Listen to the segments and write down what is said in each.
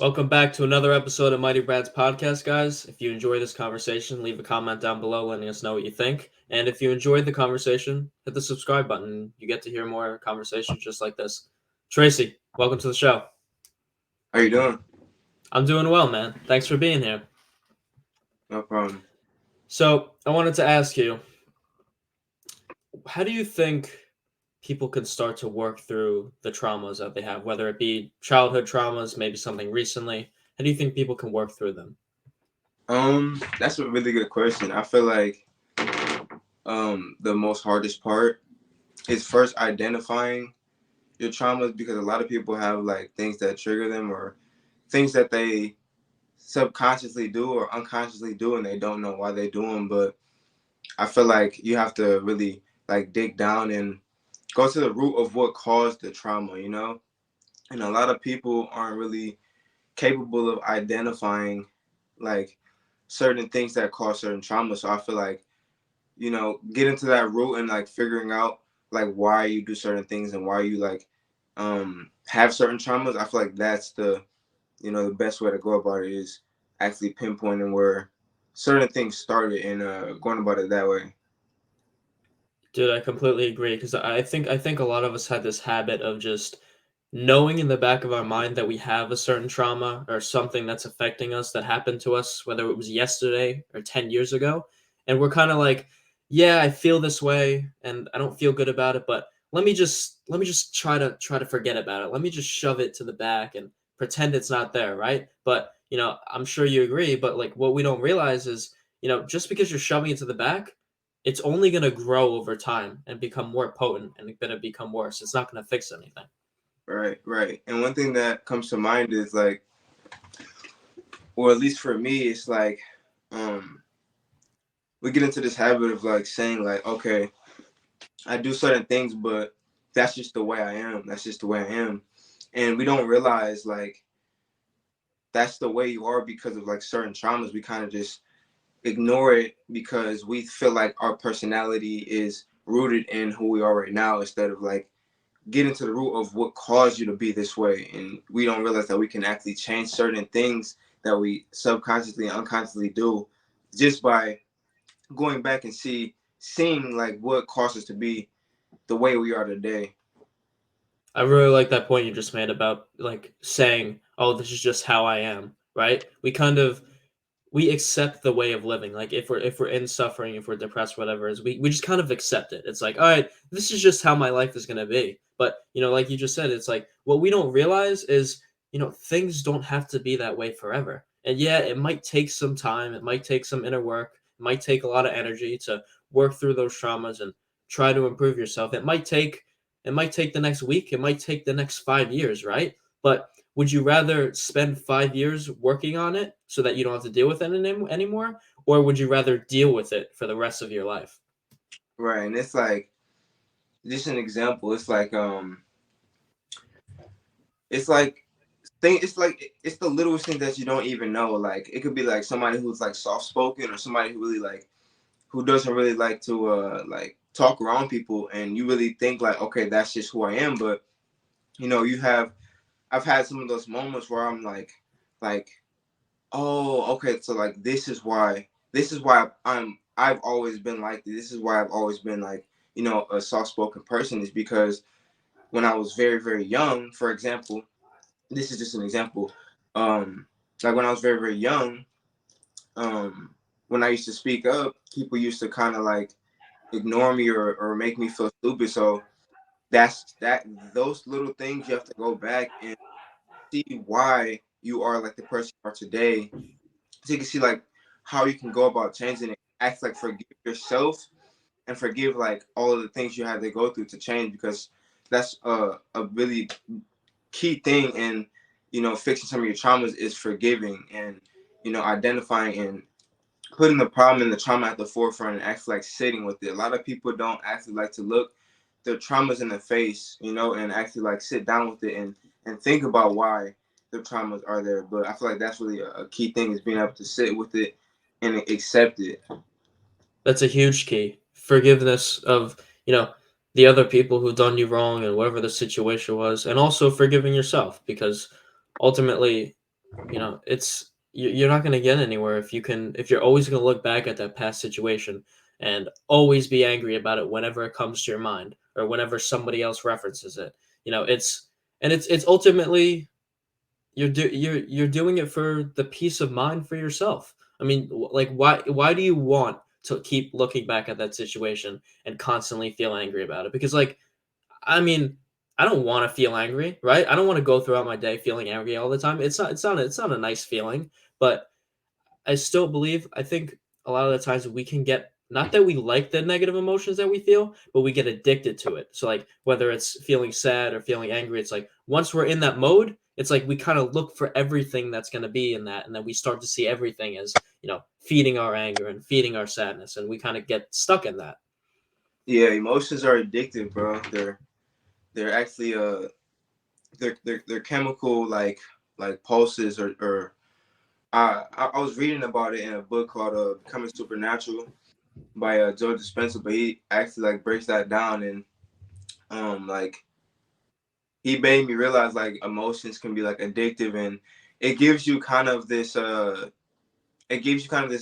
Welcome back to another episode of Mighty Brad's podcast, guys. If you enjoy this conversation, leave a comment down below letting us know what you think. And if you enjoyed the conversation, hit the subscribe button. You get to hear more conversations just like this. Tracy, welcome to the show. How you doing? I'm doing well, man. Thanks for being here. No problem. So, I wanted to ask you, how do you think people can start to work through the traumas that they have, whether it be childhood traumas, maybe something recently? How do you think people can work through them? That's a really good question. I feel like the most hardest part is first identifying your traumas because a lot of people have like things that trigger them or things that they subconsciously do or unconsciously do and they don't know why they do them. But I feel like you have to really like dig down and go to the root of what caused the trauma. And a lot of people aren't really capable of identifying like certain things that cause certain trauma. So I feel like, get into that root and like figuring out like why you do certain things and why you like have certain traumas. I feel like that's the best way to go about it is actually pinpointing where certain things started and going about it that way. Dude, I completely agree because I think a lot of us had this habit of just knowing in the back of our mind that we have a certain trauma or something that's affecting us that happened to us, whether it was yesterday or 10 years ago, and we're kind of like, yeah, I feel this way and I don't feel good about it, but let me just try to forget about it. Let me just shove it to the back and pretend it's not there, right? But, I'm sure you agree, but like what we don't realize is, just because you're shoving it to the back, it's only going to grow over time and become more potent and going to become worse. It's not going to fix anything. Right, right. And one thing that comes to mind is like, or at least for me, it's like um we get into this habit of like saying like, okay, I do certain things, but that's just the way I am. That's just the way I am. And we don't realize like that's the way you are because of like certain traumas. We kind of just ignore it because we feel like our personality is rooted in who we are right now instead of like getting to the root of what caused you to be this way. And we don't realize that we can actually change certain things that we subconsciously and unconsciously do just by going back and seeing like what caused us to be the way we are today. I really like that point you just made about like saying, "Oh, this is just how I am," right? We accept the way of living. Like if we're in suffering, if we're depressed, whatever it is, we just kind of accept it. It's like, all right, this is just how my life is gonna be. But like you just said, it's like what we don't realize is, things don't have to be that way forever. And yeah, it might take some time, it might take some inner work, it might take a lot of energy to work through those traumas and try to improve yourself. It might take the next week, it might take the next 5 years, right? But would you rather spend 5 years working on it so that you don't have to deal with it anymore? Or would you rather deal with it for the rest of your life? Right. And it's like just an example. It's the littlest thing that you don't even know. Like it could be like somebody who's like soft spoken or somebody who really like who doesn't really like to like talk around people and you really think like, okay, that's just who I am. But you have I've had some of those moments where I'm like, oh, okay, so like this is why I've always been like this. This is why I've always been like, a soft spoken person is because when I was very, very young, for example, this is just an example. Um, like when I was very, very young, um, when I used to speak up, people used to kind of like ignore me or make me feel stupid. So those little things you have to go back and see why you are like the person you are today. So you can see like how you can go about changing it. Act like forgive yourself and forgive like all of the things you had to go through to change because that's a really key thing in fixing some of your traumas is forgiving and identifying and putting the problem and the trauma at the forefront and actually like sitting with it. A lot of people don't actually like to look their traumas in the face, and actually like sit down with it and think about why their traumas are there. But I feel like that's really a key thing is being able to sit with it and accept it. That's a huge key. Forgiveness of, the other people who've done you wrong and whatever the situation was, and also forgiving yourself because ultimately you're not going to get anywhere if you're always going to look back at that past situation and always be angry about it whenever it comes to your mind or whenever somebody else references it. It's ultimately you're doing it for the peace of mind for yourself. I mean, like why do you want to keep looking back at that situation and constantly feel angry about it? Because like I mean, I don't want to feel angry, right? I don't want to go throughout my day feeling angry all the time. It's not a nice feeling, but I still believe I think a lot of the times we can get not that we like the negative emotions that we feel, but we get addicted to it. So like whether it's feeling sad or feeling angry, it's like once we're in that mode, it's like we kind of look for everything that's going to be in that, and then we start to see everything as feeding our anger and feeding our sadness, and we kind of get stuck in that. Yeah, emotions are addictive, bro. They're actually they're chemical like pulses or I was reading about it in a book called Becoming Supernatural by Joe Dispenza, but he actually like breaks that down and like he made me realize like emotions can be like addictive and it gives you kind of this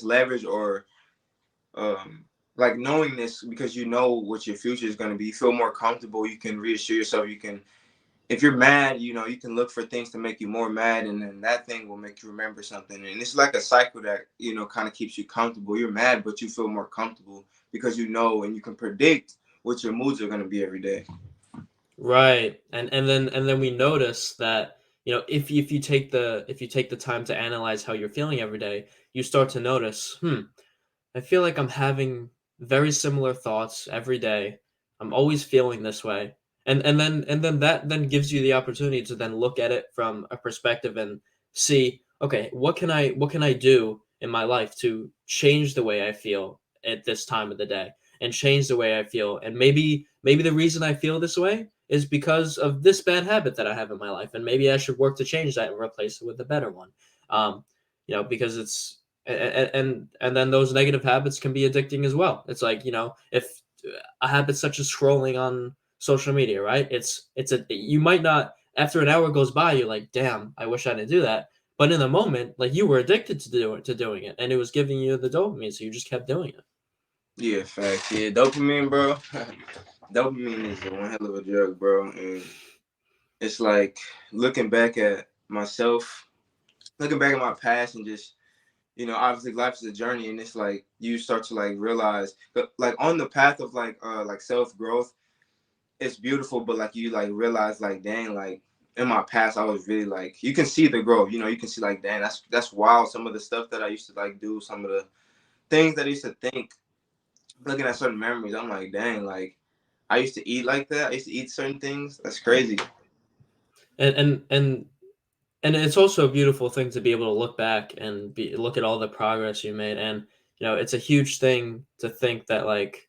leverage or um like knowing this because you know what your future is going to be. You feel more comfortable. You can reassure yourself. You can if you're mad, you can look for things to make you more mad, and then that thing will make you remember something. And it's like a cycle that kind of keeps you comfortable. You're mad, but you feel more comfortable because you know and you can predict what your moods are going to be every day. Right. And then we notice that, if you take the time to analyze how you're feeling every day, you start to notice, I feel like I'm having very similar thoughts every day. I'm always feeling this way. And then that then gives you the opportunity to then look at it from a perspective and see, okay, what can I do in my life to change the way I feel at this time of the day and change the way I feel. And maybe the reason I feel this way is because of this bad habit that I have in my life, and maybe I should work to change that and replace it with a better one. Because it's and then those negative habits can be addicting as well. It's like, if a habit such as scrolling on social media, right? It's a you might not after an hour goes by, you're like, damn, I wish I didn't do that. But in the moment, like you were addicted to doing it, and it was giving you the dopamine, so you just kept doing it. Yeah, fact. Yeah, dopamine, bro. Dopamine is one hell of a drug, bro. And it's like looking back at myself, looking back at my past, and just obviously life is a journey, and it's like you start to like realize, but like on the path of like self growth, it's beautiful, but like you like realize like dang, like in my past I was really like you can see the growth, you can see like dang, that's wild. Some of the stuff that I used to like do, some of the things that I used to think, looking at certain memories, I'm like dang, like I used to eat like that. I used to eat certain things. That's crazy. And and and and it's also a beautiful thing to be able to look back and look at all the progress you made. And it's a huge thing to think that, like,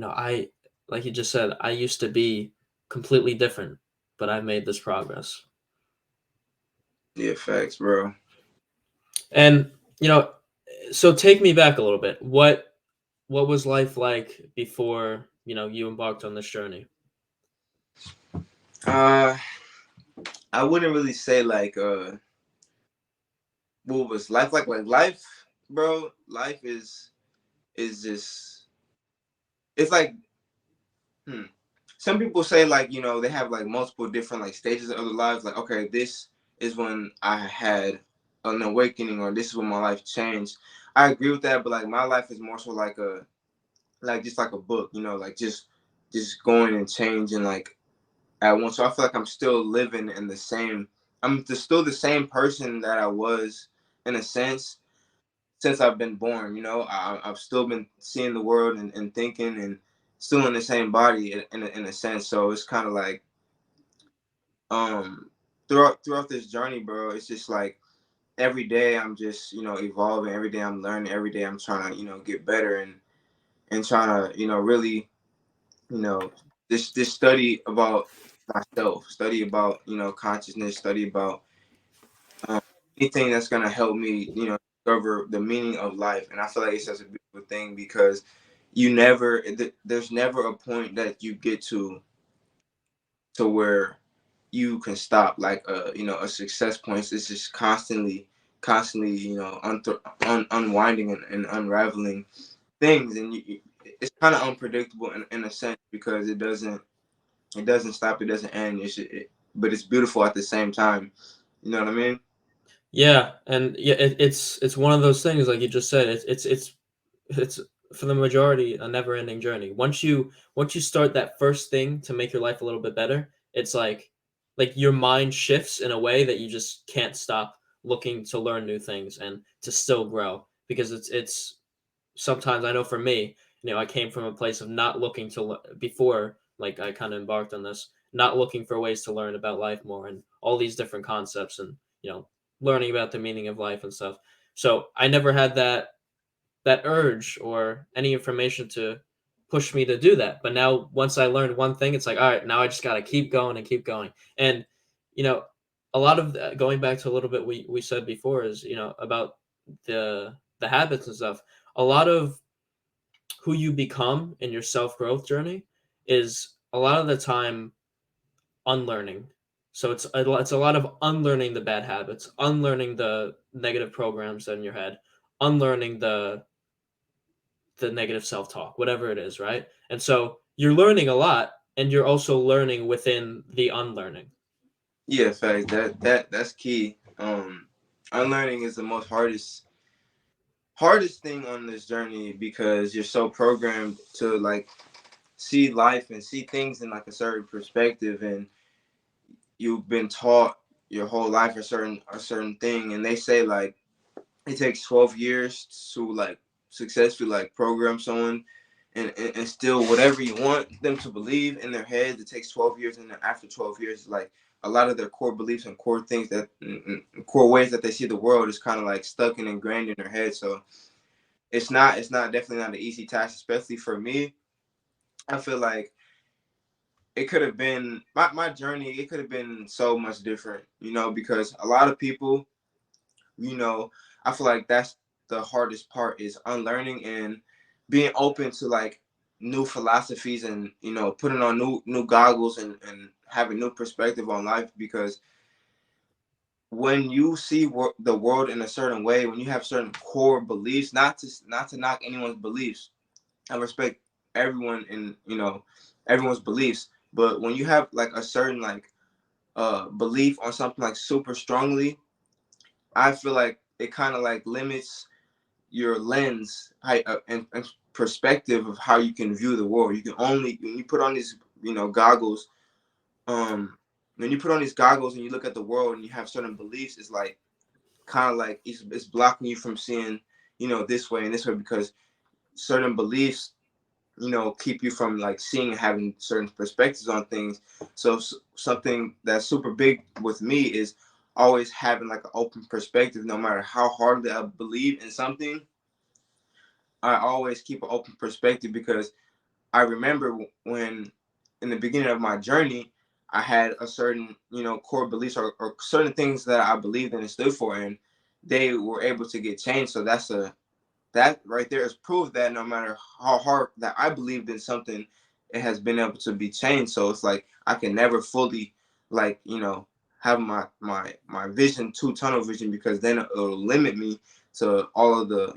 I like you just said, I used to be completely different, but I made this progress. Yeah, facts, bro. And so take me back a little bit. What was life like before you embarked on this journey? Uh, I wouldn't really say like what was life like? Like life, bro. Life is just it's like hmm. Some people say like they have like multiple different like stages of their lives. Like okay, this is when I had an awakening, or this is when my life changed. I agree with that, but like my life is more so like just like a book, like just going and changing like at once. So I feel like I'm still living in the same. Still the same person that I was in a sense since I've been born. I've still been seeing the world and thinking and still in the same body in a sense. So it's kind of like um throughout this journey, bro. It's just like every day I'm just evolving. Every day I'm learning. Every day I'm trying to get better and trying to really you know just study about myself, study about consciousness, study about um, anything that's gonna help me discover the meaning of life. And I feel like it's such a beautiful thing because there's never a point that you get to where you can stop. Like a success points is just constantly unwinding and unraveling things, and it's kind of unpredictable in a sense because it doesn't stop, it doesn't end. But it's beautiful at the same time. You know what I mean? Yeah, and yeah, it's one of those things like you just said. It's for the majority a never-ending journey. Once you start that first thing to make your life a little bit better, it's like your mind shifts in a way that you just can't stop looking to learn new things and to still grow because it's sometimes I know for me, I came from a place of not looking to before like I kind of embarked on this, not looking for ways to learn about life more and all these different concepts and learning about the meaning of life and stuff. So I never had that urge or any information to push me to do that. But now once I learned one thing, it's like, all right, now I just got to keep going and keep going. And you know, a lot of going back to a little bit we said before is, about the habits and stuff. A lot of who you become in your self-growth journey is a lot of the time unlearning. So it's a lot of unlearning the bad habits, unlearning the negative programs in your head, unlearning the negative self-talk, whatever it is, right? And so you're learning a lot and you're also learning within the unlearning. Yeah, fact. That's key. Unlearning is the most hardest thing on this journey because you're so programmed to like see life and see things in like a certain perspective, and you've been taught your whole life a certain thing, and they say like it takes 12 years to like successfully like program someone and instill whatever you want them to believe in their heads. It takes 12 years, and then after 12 years, like a lot of their core beliefs and core things that core ways that they see the world is kind of like stuck and ingrained in their head. So it's not definitely not an easy task, especially for me. I feel like it could have been my journey, it could have been so much different, because a lot of people, you know, I feel like that's the hardest part is unlearning and being open to like new philosophies, and putting on new goggles, and having new perspective on life, because when you see the world in a certain way, when you have certain core beliefs, not to knock anyone's beliefs, I respect everyone and everyone's beliefs, but when you have like a certain like belief on something like super strongly, I feel like it kind of like limits your lens and perspective of how you can view the world. You can only when you put on these goggles, um when you put on these goggles and you look at the world and you have certain beliefs, it's like kind of like it's blocking you from seeing this way and this way, because certain beliefs keep you from like seeing and having certain perspectives on things. So something that's super big with me is always having like an open perspective. No matter how hard that I believe in something, I always keep an open perspective, because I remember when in the beginning of my journey, I had a certain core beliefs, or certain things that I believed in and stood for, and they were able to get changed. So that right there is proof that no matter how hard that I believed in something, it has been able to be changed. So it's like I can never fully like have my vision to tunnel vision, because then it'll limit me to all of the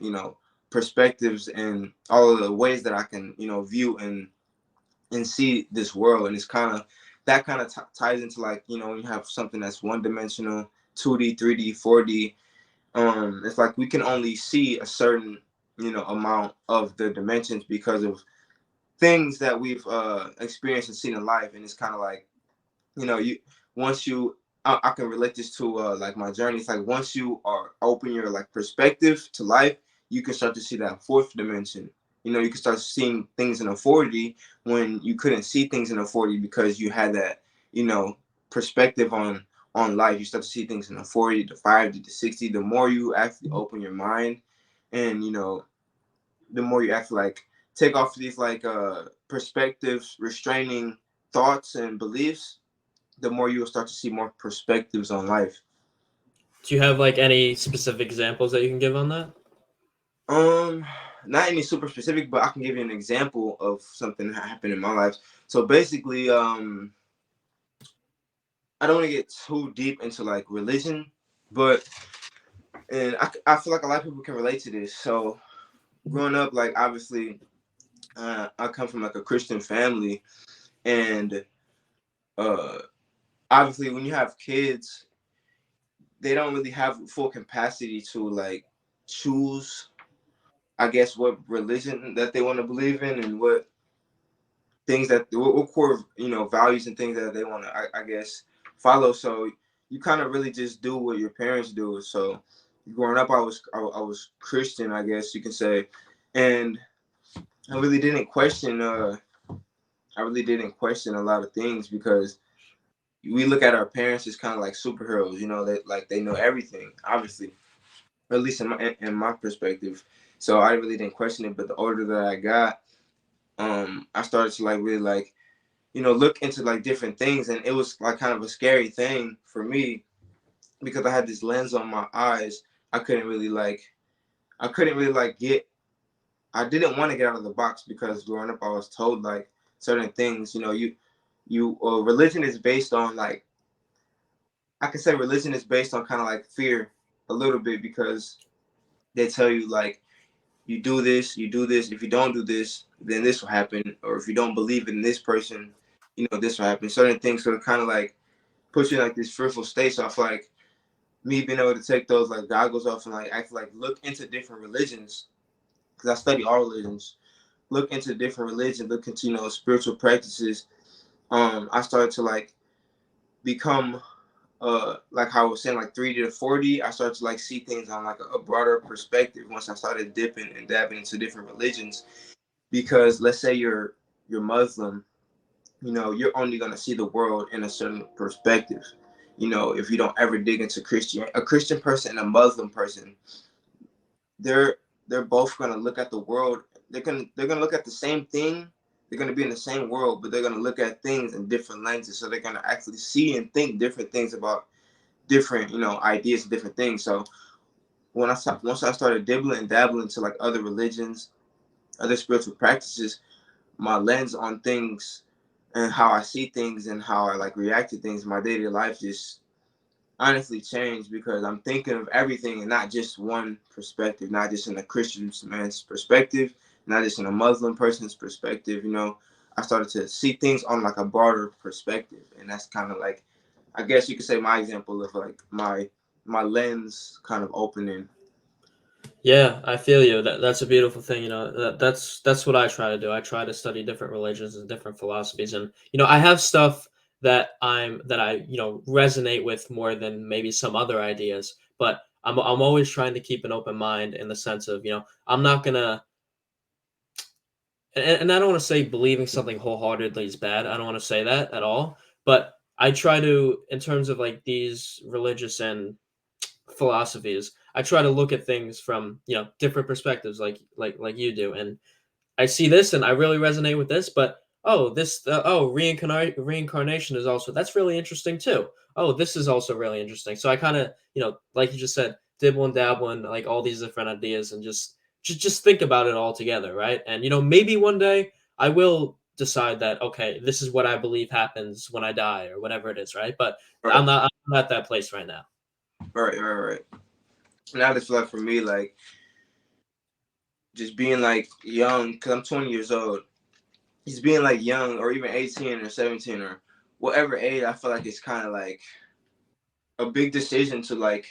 perspectives and all of the ways that I can view and see this world. And it's kind of that kind of ties into like when you have something that's one dimensional, 2D, 3D, 4D. It's like we can only see a certain amount of the dimensions because of things that we've experienced and seen in life. And it's kind of like you once you I can relate this to like my journey. It's like once you are open your like perspective to life, you can start to see that fourth dimension. You can start seeing things in a 4D when you couldn't see things in a 4D, because you had that perspective on life. You start to see things in a 40 to 50 to 60. The more you actually open your mind, and the more you actually like take off these like perspectives restraining thoughts and beliefs, the more you will start to see more perspectives on life. Do you have like any specific examples that you can give on that? Um, Not any super specific, but I can give you an example of something that happened in my life. So basically, I don't want to get too deep into like religion, but and I feel like a lot of people can relate to this. So growing up, like obviously, I come from like a Christian family, and uh, obviously when you have kids, they don't really have full capacity to like choose, I guess, what religion that they want to believe in and what things that what core values and things that they want to I guess follow. So you kind of really just do what your parents do. So growing up, I was Christian, I guess you can say, and I really didn't question. I really didn't question a lot of things because we look at our parents as kind of like superheroes. That like they know everything, obviously, or at least in my perspective. So I really didn't question it. But the older that I got, I started to like really like look into like different things, and it was like kind of a scary thing for me because I had this lens on my eyes. I couldn't really like, I couldn't really like get. I didn't want to get out of the box because growing up, I was told like certain things. Religion is based on like, I can say religion is based on kind of like fear a little bit because they tell you like you do this, you do this. If you don't do this, then this will happen. Or if you don't believe in this person, this will happen. Certain things. So it kind of like puts you in like this fearful state. So I feel like me being able to take those like goggles off and like actually like look into different religions because I study all religions. Look into different religions. Look into spiritual practices. I started to like become like how I was saying, like 3D to 4D. I started to like see things on like a broader perspective once I started dipping and dabbing into different religions. Because let's say you're Muslim, you're only gonna see the world in a certain perspective. If you don't ever dig into a Christian person and a Muslim person, they're they're both gonna look at the world. They're gonna look at the same thing. They're gonna be in the same world, but they're gonna look at things in different lenses. So they're gonna actually see and think different things about different, ideas and different things. So once I started dibbling and dabbling to like other religions, other spiritual practices, my lens on things and how I see things and how I like react to things in my daily life just honestly changed because I'm thinking of everything and not just one perspective, not just in a Christian man's perspective, not just in a Muslim person's perspective. I started to see things on like a broader perspective, and that's kind of like, I guess you could say, my example of like my lens kind of opening. Yeah, I feel you. That's a beautiful thing. That's what I try to do. I try to study different religions and different philosophies, and I have stuff that I resonate with more than maybe some other ideas. But I'm always trying to keep an open mind in the sense of I'm not gonna, and I don't want to say believing something wholeheartedly is bad. I don't want to say that at all. But I try to, in terms of like these religious and philosophies, I try to look at things from different perspectives, like you do, and I see this and I really resonate with this, but reincarnation is also, that's really interesting too. Oh, this is also really interesting. So I kind of, like you just said, dibble and dabble in like all these different ideas and just think about it all together, right? And maybe one day I will decide that okay, this is what I believe happens when I die or whatever it is, right? But Right, I'm at that place right now. right. And I just feel like for me, like just being like young, because I'm 20 years old, just being like young or even 18 or 17 or whatever age, I feel like it's kind of like a big decision to like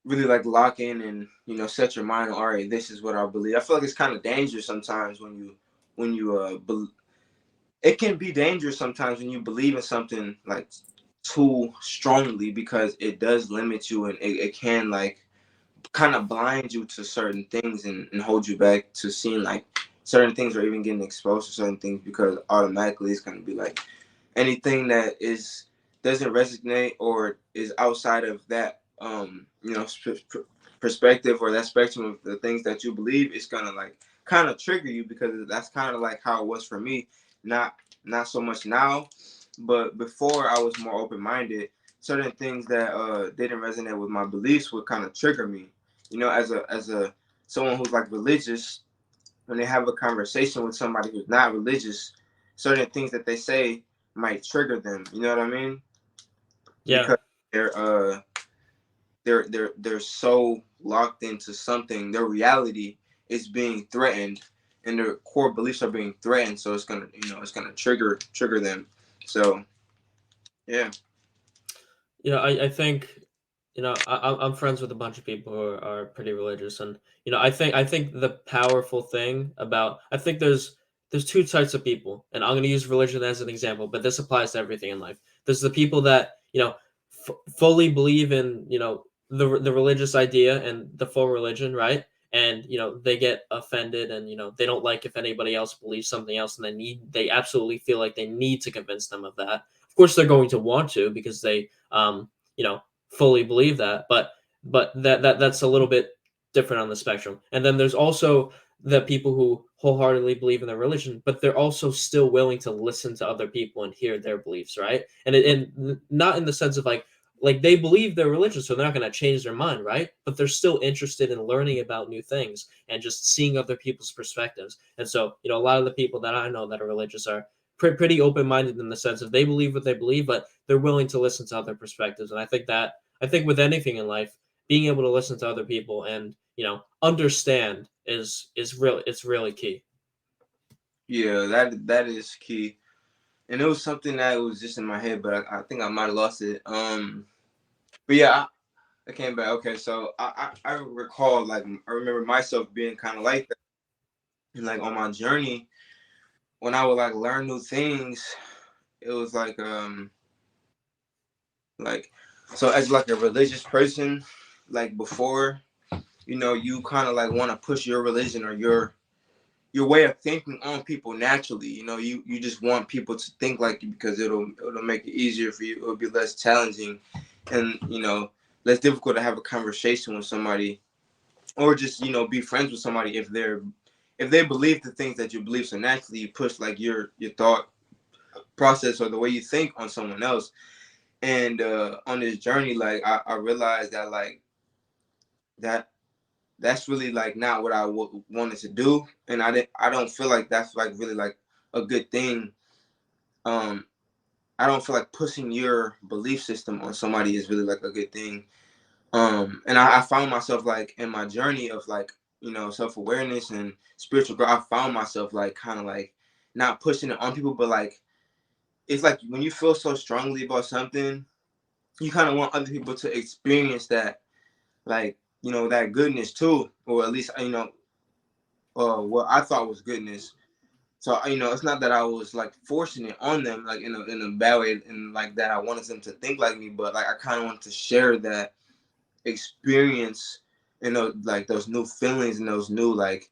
really like lock in and set your mind on, all right, this is what I believe. I feel like it's kind of dangerous sometimes when you it can be dangerous sometimes when you believe in something like too strongly because it does limit you and it can like kind of blind you to certain things and hold you back to seeing like certain things or even getting exposed to certain things because automatically it's going to be like anything that is doesn't resonate or is outside of that perspective or that spectrum of the things that you believe, it's gonna like kind of trigger you because that's kind of like how it was for me. Not so much now, but before I was more open-minded. Certain things that didn't resonate with my beliefs would kind of trigger me. As a someone who's like religious, when they have a conversation with somebody who's not religious, certain things that they say might trigger them. You know what I mean? Yeah. Because they're they're so locked into something. Their reality is being threatened, and their core beliefs are being threatened. So it's gonna, it's gonna trigger them. So yeah. I think, I'm friends with a bunch of people who are pretty religious, and I think the powerful thing about I think there's two types of people, and I'm going to use religion as an example, but this applies to everything in life. There's the people that fully believe in the religious idea and the full religion, right? And they get offended, and they don't like if anybody else believes something else, and they absolutely feel like they need to convince them of that. Of course, they're going to want to because they you know, fully believe that, but that's a little bit different on the spectrum. And then there's also the people who wholeheartedly believe in their religion, but they're also still willing to listen to other people and hear their beliefs, right? And not in the sense of like they believe they're religious, so they're not going to change their mind, right? But they're still interested in learning about new things and just seeing other people's perspectives. And so, a lot of the people that I know that are religious are pretty open-minded in the sense of they believe what they believe, but they're willing to listen to other perspectives. And I think with anything in life, being able to listen to other people and understand it's really key. Yeah, that is key. And it was something that was just in my head, but I think I might have lost it. But yeah, I came back. Okay, so I recall, like, I remember myself being kind of like that, and like on my journey when I would like learn new things, it was like so as like a religious person, like before, you kind of like want to push your religion or your way of thinking on people naturally. You just want people to think like you because it'll make it easier for you. It'll be less challenging, and less difficult to have a conversation with somebody, or just be friends with somebody if they believe the things that you believe. So naturally, you push like your thought process or the way you think on someone else. And on this journey, like I realized that like that that's really like not what I wanted to do, and I don't feel like that's like really like a good thing. Um, I don't feel like pushing your belief system on somebody is really like a good thing. And I found myself like in my journey of like self awareness and spiritual growth. I found myself like kind of like not pushing it on people, but like it's like when you feel so strongly about something, you kind of want other people to experience that, like that goodness too, or at least what I thought was goodness. So it's not that I was like forcing it on them, like in a bad way, and like that I wanted them to think like me, but like I kind of wanted to share that experience, like those new feelings and those new like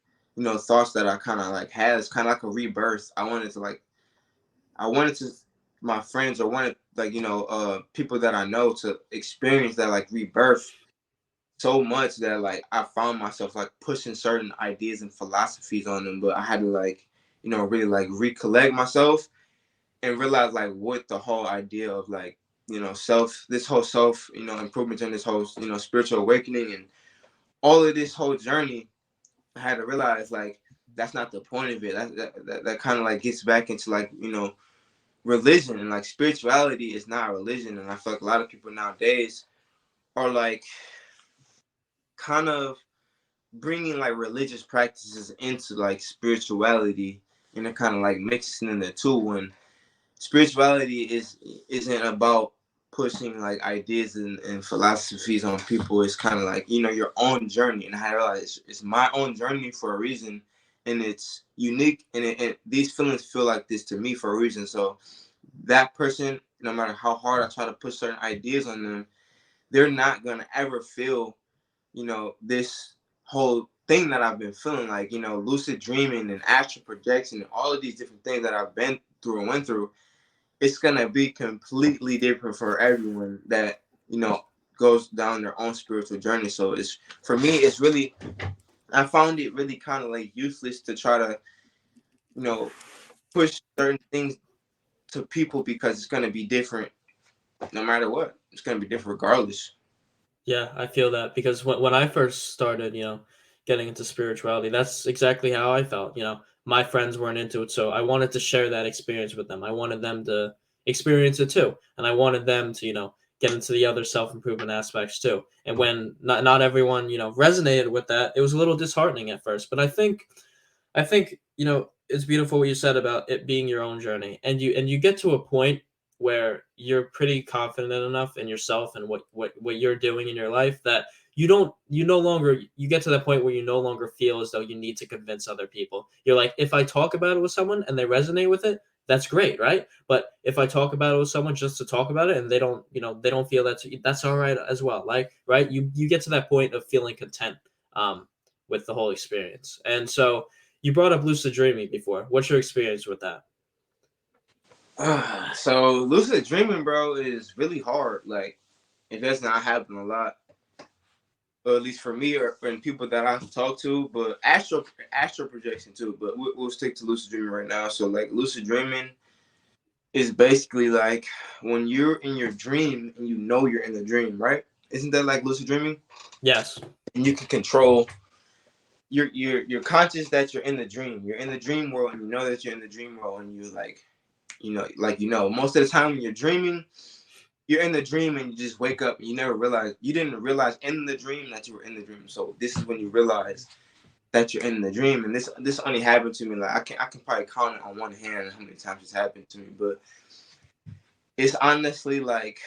thoughts that I kind of like had. It's kind of like a rebirth. I wanted to my friends or wanted like people that I know to experience that like rebirth so much that like I found myself like pushing certain ideas and philosophies on them, but I had to like really like recollect myself and realize like what the whole idea of like this whole self improvement and this whole spiritual awakening and all of this whole journey. I had to realize like that's not the point of it. That kind of like gets back into like religion, and like spirituality is not religion. And I feel like a lot of people nowadays are like kind of bringing like religious practices into like spirituality, and they're kind of like mixing in the two, when spirituality isn't about pushing like ideas and philosophies on people. It's kind of like your own journey, and I realize it's my own journey for a reason, and it's unique, and these feelings feel like this to me for a reason. So that person, no matter how hard I try to push certain ideas on them, they're not gonna ever feel this whole thing that I've been feeling, like lucid dreaming and astral projection and all of these different things that I've been through and went through. It's gonna be completely different for everyone that goes down their own spiritual journey. So it's for me, it's really, I found it really kind of like useless to try to you know push certain things to people, because it's gonna be different no matter what. It's gonna be different regardless. Yeah, I feel that because when I first started, getting into spirituality, that's exactly how I felt. My friends weren't into it, so I wanted to share that experience with them. I wanted them to, experience it too, and I wanted them to, get into the other self-improvement aspects too. And when not everyone, resonated with that, it was a little disheartening at first. But I think it's beautiful what you said about it being your own journey, and you get to a point where you're pretty confident enough in yourself and what you're doing in your life that you no longer, you get to that point where you no longer feel as though you need to convince other people. You're like, if I talk about it with someone and they resonate with it, that's great, right? But if I talk about it with someone just to talk about it and they don't feel that's all right as well. Like, right? You get to that point of feeling content um with the whole experience. And so you brought up lucid dreaming before. What's your experience with that? So lucid dreaming, bro, is really hard. Like it does not happen a lot, or at least for me or and people that I've talked to. But astral projection too. But we'll stick to lucid dreaming right now. So like lucid dreaming is basically like when you're in your dream and you know you're in the dream, right? Isn't that like lucid dreaming? Yes. And you can control. You're conscious that you're in the dream. You're in the dream world, and you know that you're in the dream world, and you like, most of the time when you're dreaming, you're in the dream and you just wake up and you didn't realize in the dream that you were in the dream. So this is when you realize that you're in the dream. And this only happened to me, like I can probably count it on one hand how many times it's happened to me. But it's honestly like,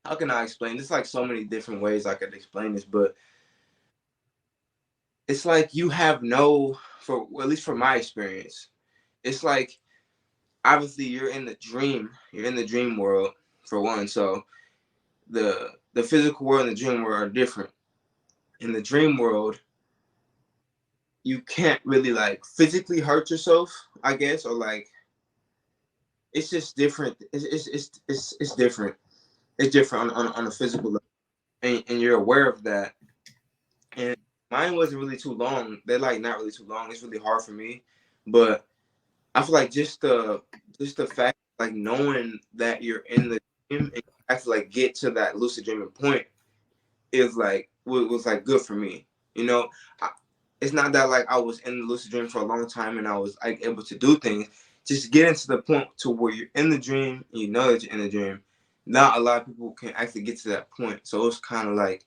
how can I explain? There's like so many different ways I could explain this, but it's like you have no, for well, at least from my experience, it's like obviously you're in the dream world for one. So the physical world and the dream world are different. In the dream world, you can't really like physically hurt yourself, I guess, or like it's just different. It's different. It's different on a physical level, and you're aware of that. And mine wasn't really too long. They're like not really too long. It's really hard for me, but I feel like just the fact like knowing that you're in the dream and you have to like get to that lucid dreaming point is like was like good for me. You know, I, it's not that like I was in the lucid dream for a long time and I was like able to do things. Just getting to the point to where you're in the dream and you know that you're in the dream. Not a lot of people can actually get to that point. So it's kind of like,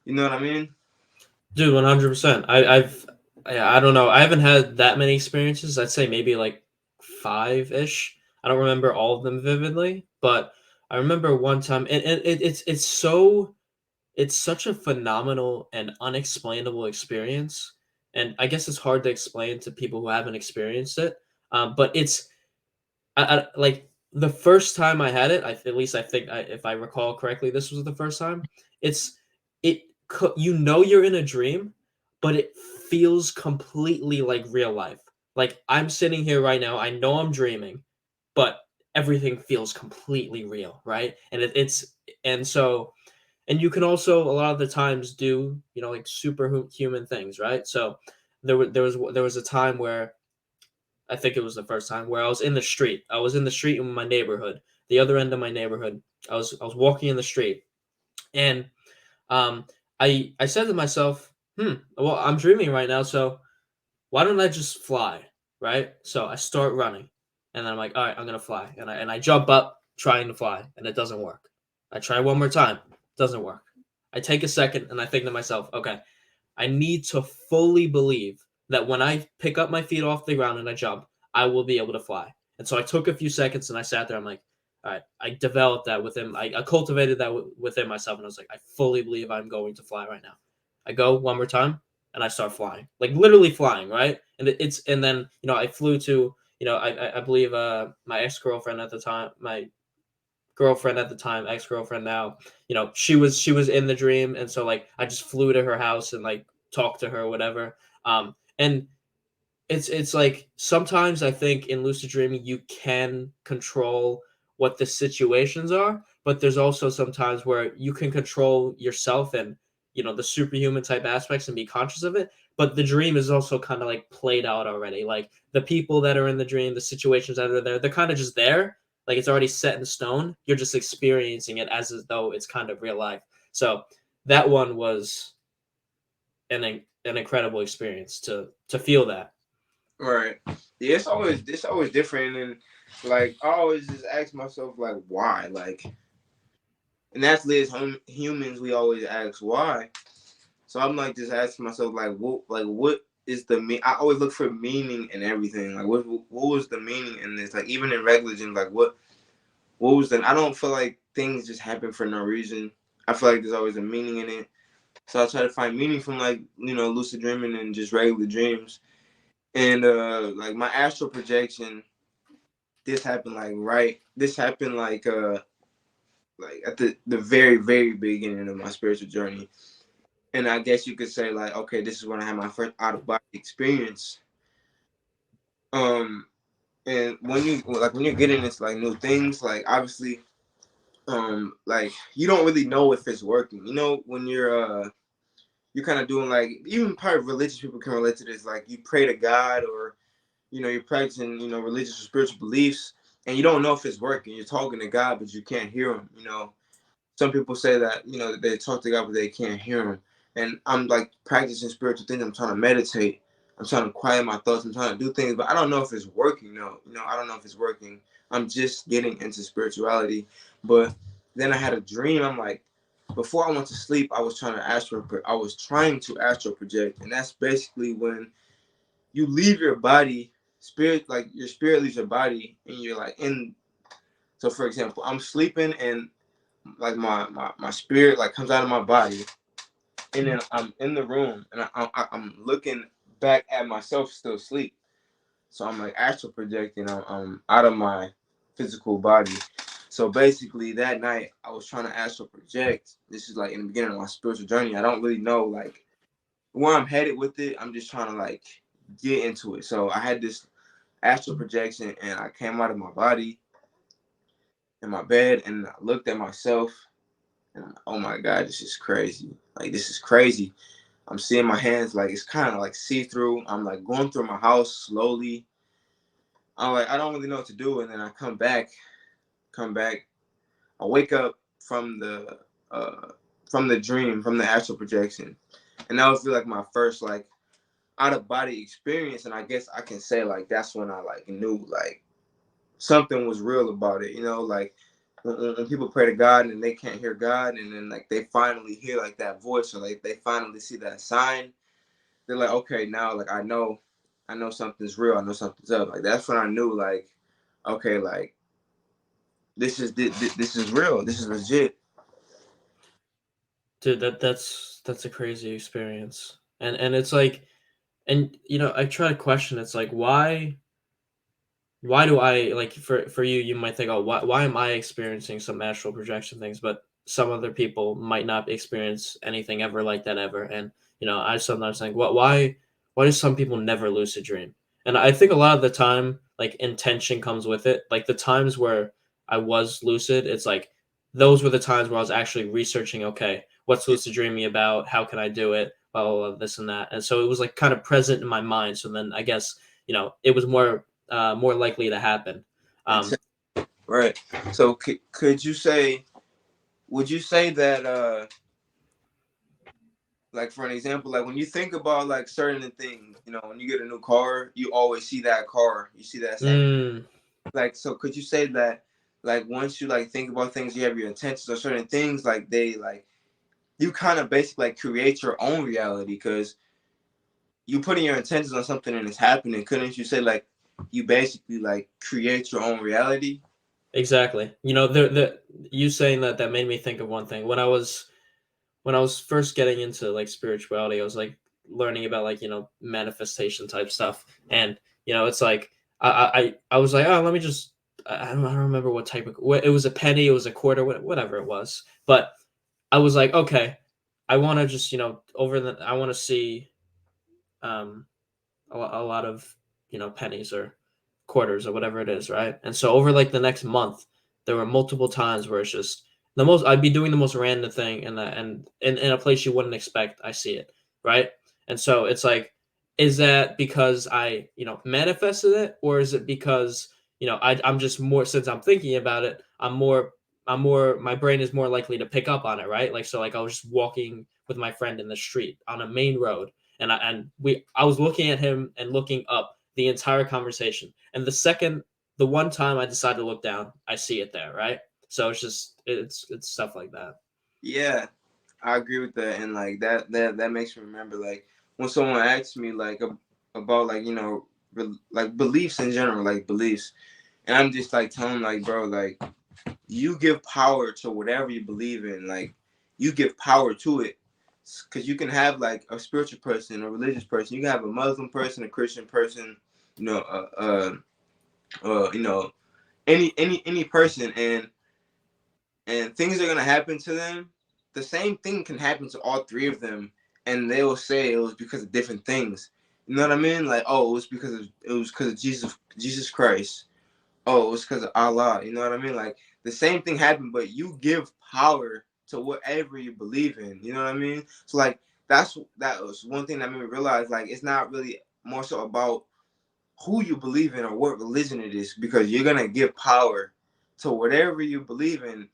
you know what I mean? Dude, 100%. I don't know. I haven't had that many experiences. I'd say maybe like five-ish. I don't remember all of them vividly, but I remember one time, and it's such a phenomenal and unexplainable experience. And I guess it's hard to explain to people who haven't experienced it. But like the first time I had it, at least I think, if I recall correctly, this was the first time. It's you're in a dream, but it feels completely like real life. Like I'm sitting here right now, I know I'm dreaming, but everything feels completely real, right? And and so and you can also a lot of the times do like superhuman things, right? So there was a time where I think it was the first time where I was in the street. I was in the street in my neighborhood, the other end of my neighborhood. I was walking in the street, and um, I said to myself, well, I'm dreaming right now, so why don't I just fly, right? So I start running, and then I'm like, all right, I'm gonna fly, and I jump up trying to fly, and it doesn't work. I try one more time, doesn't work. I take a second, and I think to myself, okay, I need to fully believe that when I pick up my feet off the ground and I jump, I will be able to fly. And so I took a few seconds and I sat there. I'm like, all right, I developed that within, I cultivated that within myself. And I was like, I fully believe I'm going to fly right now. I go one more time and I start flying, like literally flying, right? And and then, I flew to, I believe my ex girlfriend at the time, my girlfriend at the time, ex-girlfriend now, she was in the dream, and so like I just flew to her house and like talked to her or whatever. And it's like sometimes I think in lucid dreaming you can control what the situations are, but there's also sometimes where you can control yourself and the superhuman type aspects and be conscious of it, but the dream is also kind of like played out already. Like the people that are in the dream, the situations that are there, they're kind of just there, like it's already set in stone. You're just experiencing it as though it's kind of real life. So that one was an incredible experience to feel that. Right. Yeah, it's always different, and like I always just ask myself like why, like, and that's Liz. Humans, we always ask why. So I'm like just asking myself what is the I always look for meaning in everything. Like what was the meaning in this? Like even in religion, like what was the? I don't feel like things just happen for no reason. I feel like there's always a meaning in it. So I try to find meaning from like lucid dreaming and just regular dreams. And like my astral projection, this happened like right. This happened like at the very very beginning of my spiritual journey. And I guess you could say like, okay, this is when I had my first out of body experience. Um, and when you're getting into like new things, like obviously, like you don't really know if it's working. When you're kind of doing like even part of religious people can relate to this. Like you pray to God or you're practicing religious or spiritual beliefs, and you don't know if it's working. You're talking to God, but you can't hear him. Some people say that that they talk to God but they can't hear him. And I'm like practicing spiritual things. I'm trying to meditate. I'm trying to quiet my thoughts. I'm trying to do things, but I don't know if it's working. No, I don't know if it's working. I'm just getting into spirituality. But then I had a dream. I'm like, before I went to sleep, I was trying to astral project, and that's basically when you leave your body, spirit, like your spirit leaves your body, and you're like in. So for example, I'm sleeping and like my spirit like comes out of my body, and then I'm in the room and I'm looking back at myself still asleep. So I'm like astral projecting. I'm out of my physical body. So basically that night I was trying to astral project. This is like in the beginning of my spiritual journey. I don't really know like where I'm headed with it. I'm just trying to like get into it. So I had this astral projection and I came out of my body in my bed and I looked at myself. And I'm like, oh my God, this is crazy. Like, this is crazy. I'm seeing my hands, like, it's kind of like see through. I'm like going through my house slowly. I'm like, I don't really know what to do. And then I come back. I wake up from the dream, from the astral projection. And that was like my first, like, out of body experience. And I guess I can say, like, that's when I, like, knew, like, something was real about it, like when people pray to God and they can't hear God, and then like they finally hear like that voice or like they finally see that sign, they're like, okay, now like I know something's real, I know something's up. Like that's when I knew like, okay, like this is real, this is legit. Dude, that's a crazy experience. And it's like, and I try to question, it's like why do I, like, for you, you might think, oh, why am I experiencing some astral projection things, but some other people might not experience anything ever like that ever. And I sometimes think, why do some people never lucid dream? And I think a lot of the time, like, intention comes with it. Like the times where I was lucid, it's like those were the times where I was actually researching, okay, what's lucid dreaming about, how can I do it, blah blah blah, this and that. And so it was like kind of present in my mind. So then I guess it was more likely to happen. And right. So could you say, would you say that like for an example, like when you think about like certain things, when you get a new car, you always see that car, you see that same, Mm, like, so could you say that like once you like think about things, you have your intentions or certain things, like they like you kind of basically like create your own reality because you putting your intentions on something and it's happening. Couldn't you say like you basically like create your own reality? exactly. The you saying that made me think of one thing. When I was first getting into like spirituality, I was like learning about like manifestation type stuff, and it's like I was like, oh, let me just I don't remember what type of it was, a penny, it was a quarter, whatever it was, but I was like, okay, I want to just I want to see um a lot of pennies or quarters or whatever it is, right? And so over like the next month, there were multiple times where it's just I'd be doing the most random thing, and in a place you wouldn't expect, I see it, right? And so it's like, is that because I manifested it, or is it because I'm just more, since I'm thinking about it, I'm more my brain is more likely to pick up on it, right? Like, so like I was just walking with my friend in the street on a main road, and I was looking at him and looking up, the entire conversation. And the one time I decide to look down, I see it there, right? So it's stuff like that. Yeah, I agree with that, and like that makes me remember like when someone asks me like about like like beliefs in general, like beliefs, and I'm just like telling them, like, bro, like you give power to whatever you believe in, like you give power to it, because you can have like a spiritual person, a religious person, you can have a Muslim person, a Christian person, you know, you know, any person, and things are gonna happen to them. The same thing can happen to all three of them, and they will say it was because of different things. You know what I mean? Like, oh, it was because of Jesus Christ. Oh, it was because of Allah. You know what I mean? Like the same thing happened, but you give power to whatever you believe in. You know what I mean? So like that was one thing that made me realize like it's not really more so about who you believe in or what religion it is, because you're gonna give power to whatever you believe in.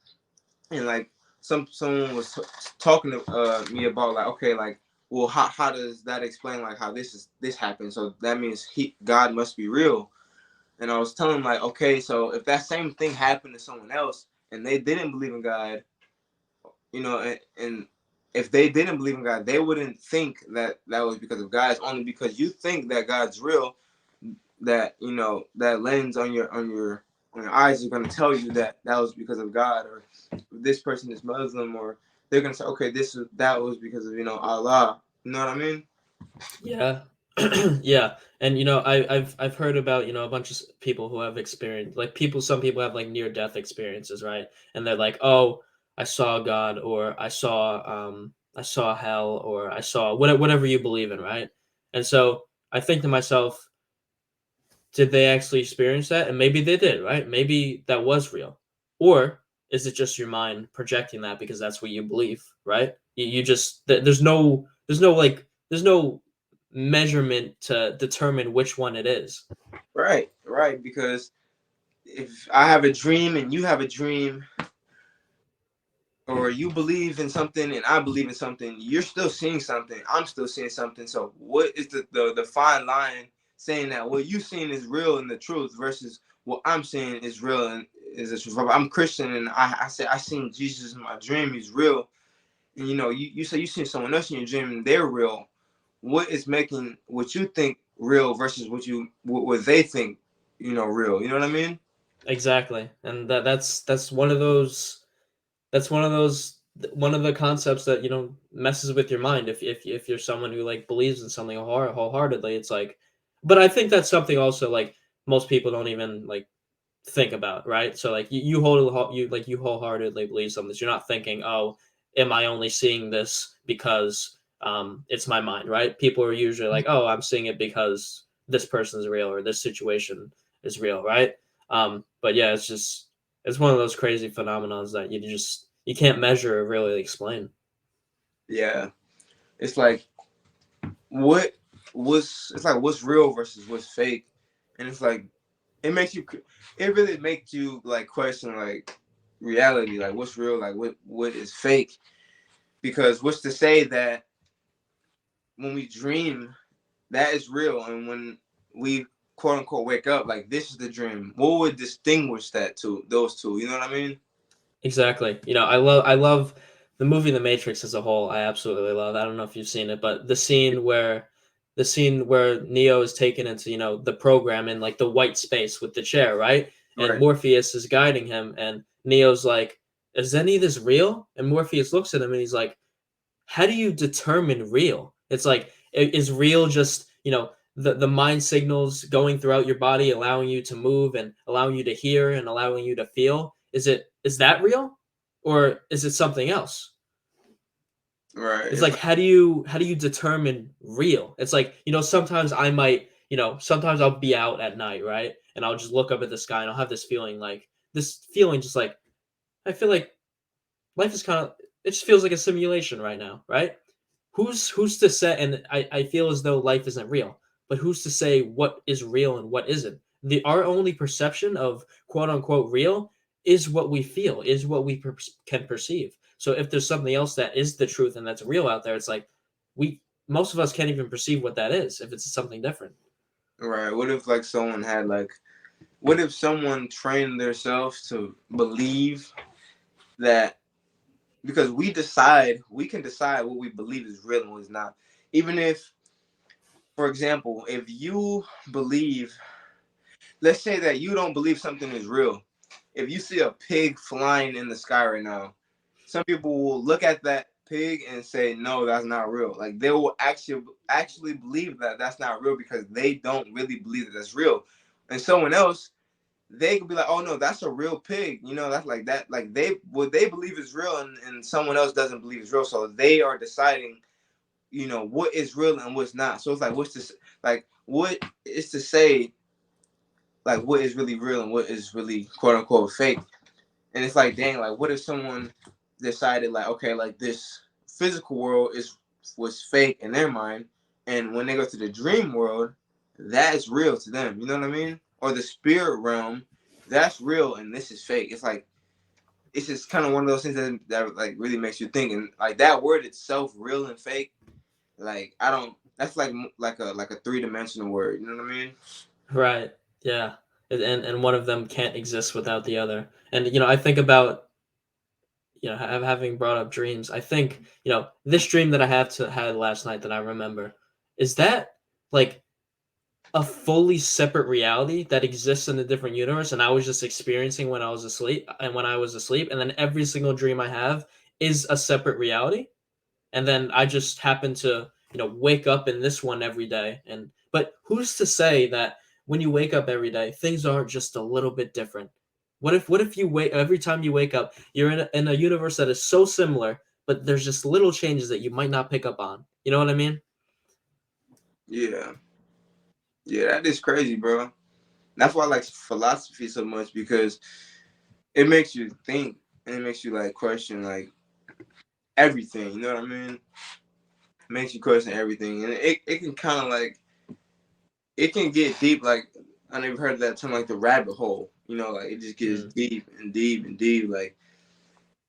And like someone was talking to me about like, okay, like, well, how does that explain like how this happened? So that means God must be real. And I was telling him like, okay, so if that same thing happened to someone else and they didn't believe in God, and if they didn't believe in God, they wouldn't think that that was because of God. It's only because you think that God's real, that that lens on your eyes is going to tell you that that was because of God, or this person is Muslim, or they're going to say, okay, that was because of Allah. You know what I mean? Yeah. Yeah. And I've heard about, a bunch of people who have experienced like some people have like near death experiences, right? And they're like, "Oh, I saw God," or I saw hell," or "I saw whatever you believe in," right? And so I think to myself, did they actually experience that? And maybe they did, right? Maybe that was real. Or is it just your mind projecting that because that's what you believe, right? You just there's no measurement to determine which one it is. Right, right. Because if I have a dream and you have a dream, or you believe in something and I believe in something, you're still seeing something. I'm still seeing something. So what is the fine line saying that what you seeing is real and the truth versus what I'm saying is real and is the truth? I'm Christian and I say I seen Jesus in my dream. He's real. And you say you seen someone else in your dream and they're real. What is making what you think real versus what they think real? You know what I mean? Exactly. And that's one of the concepts that messes with your mind if you're someone who like believes in something wholeheartedly. It's like, but I think that's something also like most people don't even like think about, right? So like you wholeheartedly believe something. So you're not thinking, oh, am I only seeing this because it's my mind, right? People are usually like, oh, I'm seeing it because this person's real or this situation is real, right? But yeah, it's one of those crazy phenomenons that you can't measure or really explain. Yeah. It's like what it's like what's real versus what's fake, and it's like it makes you it really makes you like question like reality, like what's real, like what is fake, because what's to say that when we dream that is real, and when we quote unquote wake up like this is the dream, what would distinguish those two, you know what I mean? Exactly. I love the movie The Matrix as a whole. I absolutely love. I don't know if you've seen it, but the scene where Neo is taken into, the program in like the white space with the chair, right? And Right. Morpheus is guiding him and Neo's like, "Is any of this real?" And Morpheus looks at him and he's like, "How do you determine real?" It's like, is real just, the mind signals going throughout your body, allowing you to move and allowing you to hear and allowing you to feel? Is that real? Or is it something else? Right. It's It's like, like how do you determine real? It's like, sometimes I might, sometimes I'll be out at night, right? And I'll just look up at the sky and I'll have this feeling just like, I feel like life is kind of, it just feels like a simulation right now, right? Who's to say, and I feel as though life isn't real, but who's to say what is real and what isn't? Our only perception of quote unquote real is what we feel, is what we can perceive. So if there's something else that is the truth and that's real out there, it's like we most of us can't even perceive what that is if it's something different. Right. What if like someone had like what if someone trained themselves to believe that because we can decide what we believe is real and what is not. Even if, for example, if you believe, let's say that you don't believe something is real. If you see a pig flying in the sky right now, some people will look at that pig and say, "No, that's not real." Like they will actually believe that that's not real because they don't really believe that that's real. And someone else, they could be like, "Oh no, that's a real pig." You know, that's like that. Like they what they believe is real, and someone else doesn't believe is real. So they are deciding, you know, what is real and what's not. So it's like, what's this? Like, what is to say? Like, what is really real and what is really quote unquote fake? And it's like, dang, like, what if someone decided, like, okay, like this physical world was fake in their mind, and when they go to the dream world, that is real to them. You know what I mean? Or the spirit realm, that's real, and this is fake. It's like it's just kind of one of those things that like really makes you think, and like that word itself, real and fake. Like I don't. That's like a 3-dimensional word. You know what I mean? Right. Yeah. And one of them can't exist without the other. And I think about having brought up dreams. I think this dream that I had last night that I remember, is that like a fully separate reality that exists in a different universe, and I was just experiencing when I was asleep, and then every single dream I have is a separate reality, and then I just happen to wake up in this one every day. And but who's to say that when you wake up every day things aren't just a little bit different? What if you wake every time you wake up you're in a universe that is so similar, but there's just little changes that you might not pick up on? You know what I mean? Yeah, yeah, that is crazy, bro. That's why I like philosophy so much because it makes you think and it makes you like question like everything. You know what I mean? It makes you question everything, and it can kind of like it can get deep. Like I never heard of that term, like the rabbit hole. You know, like it just gets Mm. deep and deep and deep. Like,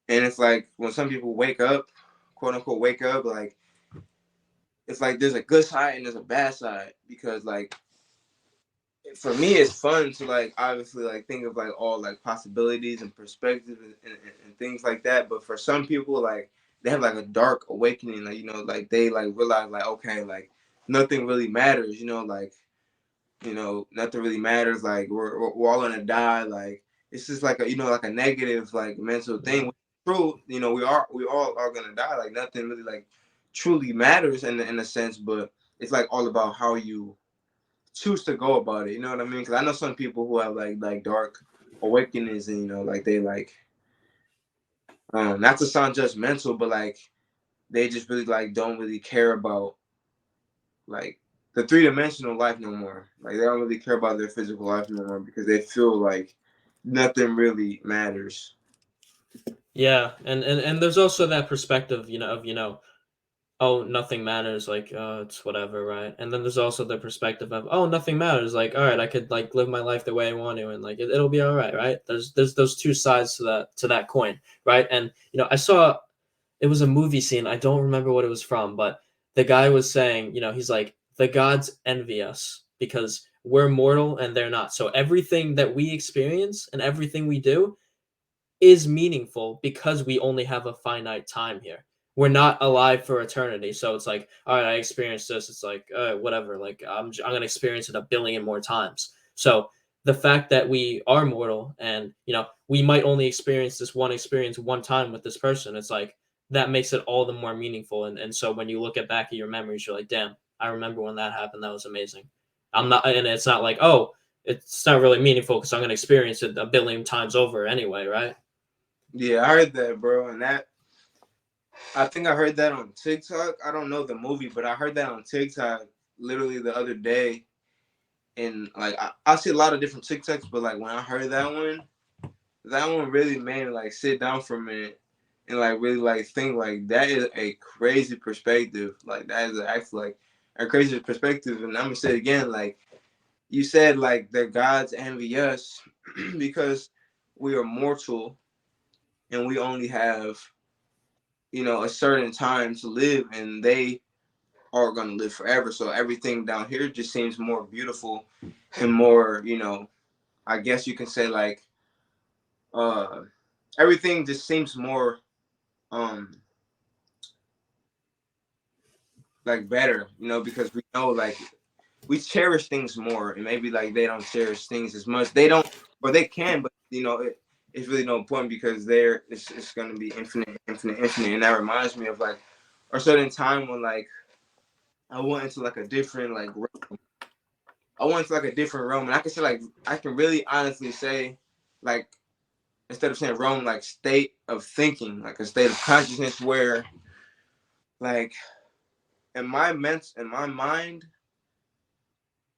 and it's like when some people wake up, quote unquote, wake up, like it's like there's a good side and there's a bad side because like for me it's fun to like obviously like think of like all like possibilities and perspectives and things like that, but for some people like they have like a dark awakening, like like they like realize like okay, like nothing really matters, like nothing really matters, like we're all gonna die, like it's just like a like a negative like mental thing, Mm. which is true, we all are gonna die, like nothing really like truly matters in a sense, but it's like all about how you choose to go about it. You know what I mean? Because I know some people who have like dark awakenings, and like they like not to sound judgmental, but like they just really like don't really care about like the 3-dimensional life no more. Like they don't really care about their physical life no more because they feel like nothing really matters. Yeah, and there's also that perspective, oh, nothing matters, like, it's whatever, right? And then there's also the perspective of, oh, nothing matters, like, all right, I could like live my life the way I want to, and like it'll be all right, right? There's those two sides to that coin, right? And I saw it was a movie scene. I don't remember what it was from, but the guy was saying, he's like, the gods envy us because we're mortal and they're not. So everything that we experience and everything we do is meaningful because we only have a finite time here. We're not alive for eternity. So it's like, all right, I experienced this. It's like, whatever. Like, I'm going to experience it a billion more times. So the fact that we are mortal and, we might only experience this one experience one time with this person, it's like, that makes it all the more meaningful. And so when you look at back at your memories, you're like, damn, I remember when that happened. That was amazing. And it's not like, oh, it's not really meaningful because I'm going to experience it a billion times over anyway, right? Yeah, I heard that, bro, and that I think I heard that on TikTok. I don't know the movie, but I heard that on TikTok literally the other day. And like I see a lot of different TikToks, but like when I heard that one really made me like sit down for a minute and like really like think like that is a crazy perspective. Like that is actually like a crazy perspective. And I'm gonna say it again, like you said, like the gods envy us because we are mortal and we only have a certain time to live, and they are gonna live forever. So everything down here just seems more beautiful and more, I guess you can say like uh everything just seems more um like better, because we know like we cherish things more, and maybe like they don't cherish things as much. They don't, or they can, but it's really no point because it's gonna be infinite, infinite, infinite. And that reminds me of like a certain time when like I went into like a different like I went into like a different realm, and I can say like I can really honestly say like instead of saying realm, like state of thinking, like a state of consciousness where like in my mind,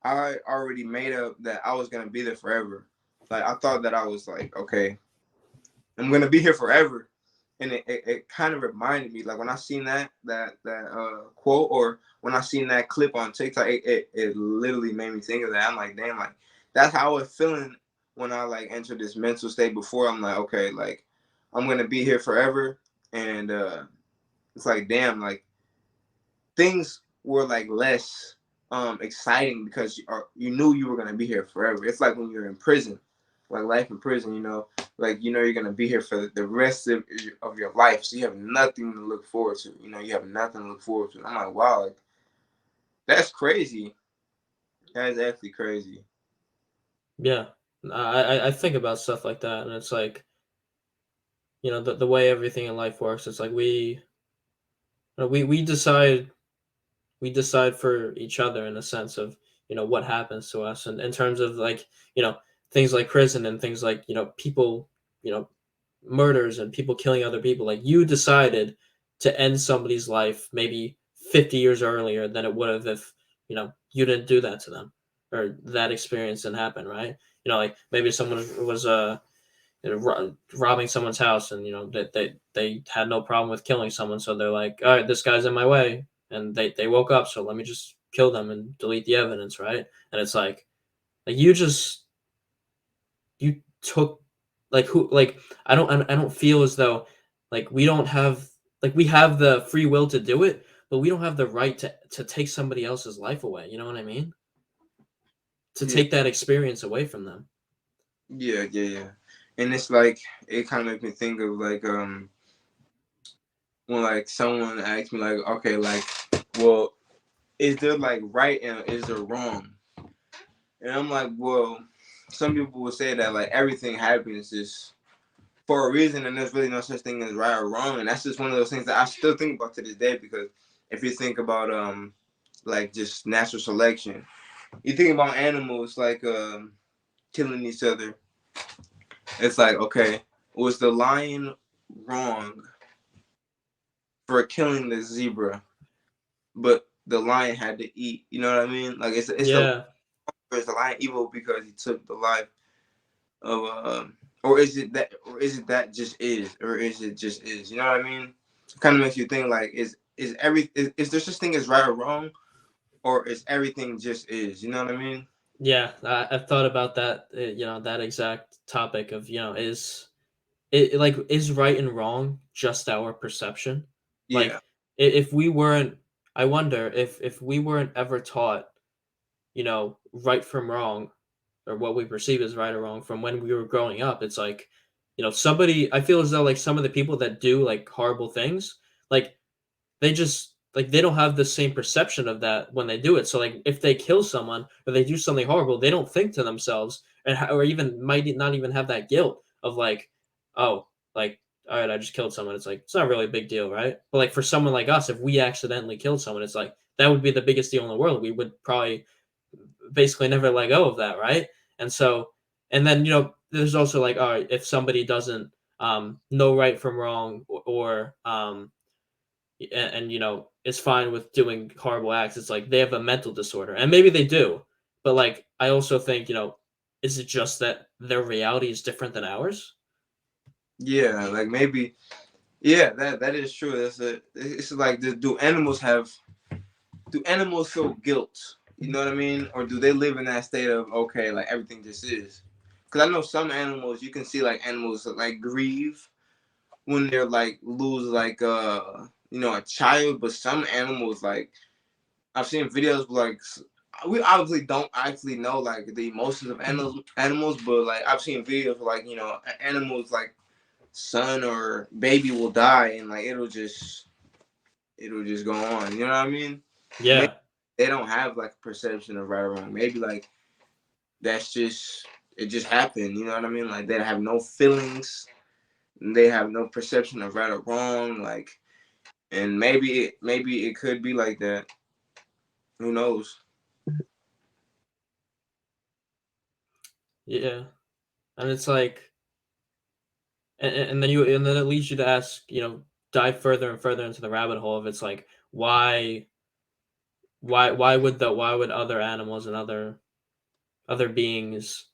I already made up that I was gonna be there forever. Like I thought that I was like, okay, I'm gonna be here forever. And it kind of reminded me, like when I seen that quote, or when I seen that clip on TikTok, it literally made me think of that. I'm like, damn, like that's how I was feeling when I like entered this mental state before. I'm like, okay, like I'm gonna be here forever. And it's like, damn, like things were like less exciting because you knew you were gonna be here forever. It's like when you're in prison, like life in prison. Like you're gonna be here for the rest of your life, so you have nothing to look forward to. You have nothing to look forward to. I'm like, wow, like that's crazy. That is actually crazy. Yeah, I think about stuff like that, and it's like, the way everything in life works. It's like we decide for each other in a sense of what happens to us, and in terms of like things like prison and things like people, you know murders and people killing other people. Like you decided to end somebody's life maybe 50 years earlier than it would have if you didn't do that to them, or that experience didn't happen, right? Like maybe someone was robbing someone's house, and they had no problem with killing someone, so they're like, all right, this guy's in my way, and they woke up, so let me just kill them and delete the evidence, right? And it's like you took, like, who, like, I don't feel as though, like, we don't have, like, we have the free will to do it, but we don't have the right to take somebody else's life away, you know what I mean? To Yeah, take that experience away from them. yeah, yeah, yeah. And it's like it kind of makes me think of like when like someone asks me like, okay, like, well, is there like right and is there wrong? And I'm like, well, some people will say that like everything happens is for a reason, and there's really no such thing as right or wrong. And that's just one of those things that I still think about to this day, because if you think about like just natural selection, you think about animals like killing each other. It's like, okay, was the lion wrong for killing the zebra, but the lion had to eat? You know what I mean? Like Yeah. is the lion evil because he took the life of or is it that just is, or is it just is? You know what I mean? It kind of makes you think like is there such thing as right or wrong, or is everything just is? You know what I mean? Yeah, I've thought about that, that exact topic of, is it, like, is right and wrong just our perception? Like, Yeah, if we weren't, I wonder if we weren't ever taught, right from wrong, or what we perceive as right or wrong from when we were growing up. It's like, somebody, I feel as though like some of the people that do like horrible things, like they just, like, they don't have the same perception of that when they do it. So like if they kill someone or they do something horrible, they don't think to themselves, or even might not even have that guilt of like, oh, like, all right, I just killed someone. It's like it's not really a big deal, right? But like for someone like us, if we accidentally killed someone, it's like that would be the biggest deal in the world. We would probably basically never let go of that, right? And so, and then there's also like, all right, if somebody doesn't know right from wrong, or and is fine with doing horrible acts, it's like they have a mental disorder, and maybe they do, but like I also think, is it just that their reality is different than ours? yeah, like maybe, yeah, that is true. It's like, do animals feel guilt? You know what I mean? Or do they live in that state of, okay, like everything just is? Because I know some animals, you can see like animals that, like, grieve when they're like lose like a child, but some animals like I've seen videos like we obviously don't actually know like the emotions of animals, but like I've seen videos where, like, you know, animals like son or baby will die and like it'll just go on. You know what I mean? Maybe Yeah. they don't have like a perception of right or wrong. Maybe like that's just it just happened. You know what I mean? Like they have no feelings. They have no perception of right or wrong. Like, and maybe it could be like that. Who knows? Yeah. And it's like, and then and then it leads you to ask, dive further and further into the rabbit hole of it's like, why would other animals and other beings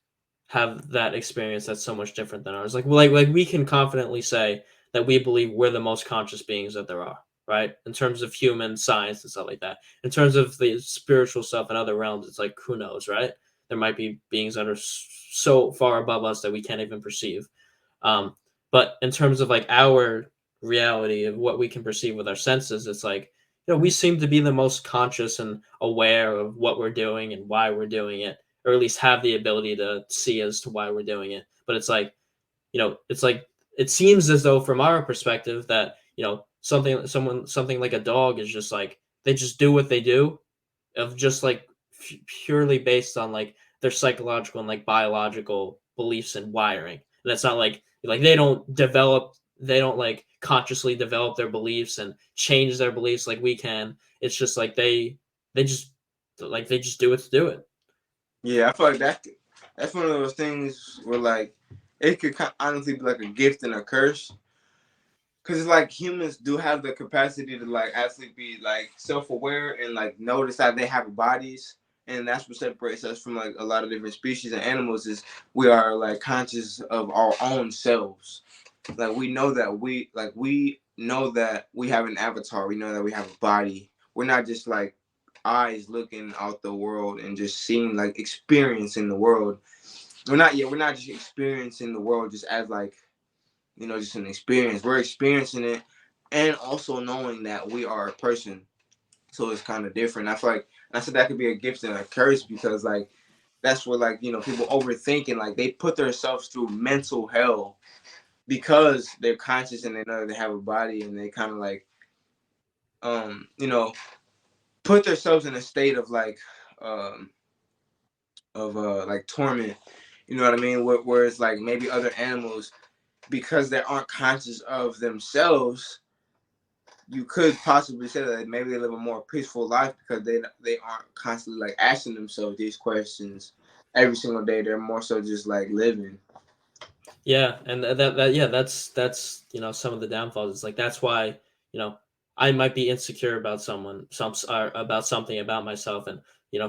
have that experience that's so much different than ours? Like we can confidently say that we believe we're the most conscious beings that there are, right? In terms of human science and stuff like that. In terms of the spiritual stuff and other realms, it's like who knows, right? There might be beings that are so far above us that we can't even perceive. Um, but in terms of like our reality of what we can perceive with our senses, it's like, we seem to be the most conscious and aware of what we're doing and why we're doing it, or at least have the ability to see as to why we're doing it. But it's like, it's like it seems as though from our perspective that, something like a dog is just like they just do what they do of just like purely based on like their psychological and like biological beliefs and wiring. And it's not like they don't like consciously develop their beliefs and change their beliefs like we can. It's just like they just they just do it to do it. Yeah, I feel like that's one of those things where like it could honestly be like a gift and a curse. Cause it's like humans do have the capacity to like actually be like self-aware and like notice that they have bodies, and that's what separates us from like a lot of different species and animals is we are like conscious of our own selves. Like we know that we have an avatar. We know that we have a body. We're not just like eyes looking out the world and just seeing like experiencing the world. We're not just experiencing the world just as like, you know, just an experience. We're experiencing it and also knowing that we are a person. So it's kind of different. I feel like I said that could be a gift and a curse because like that's what like, you know, people overthinking, like they put themselves through mental hell because they're conscious and they know they have a body and they kind of like you know, put themselves in a state of um like torment. You know what I mean? Whereas like maybe other animals, because they aren't conscious of themselves, you could possibly say that maybe they live a more peaceful life because they aren't constantly like asking themselves these questions every single day. They're more so just like living. Yeah, and yeah, that's some of the downfalls. It's like that's why you know I might be insecure about about something about myself, and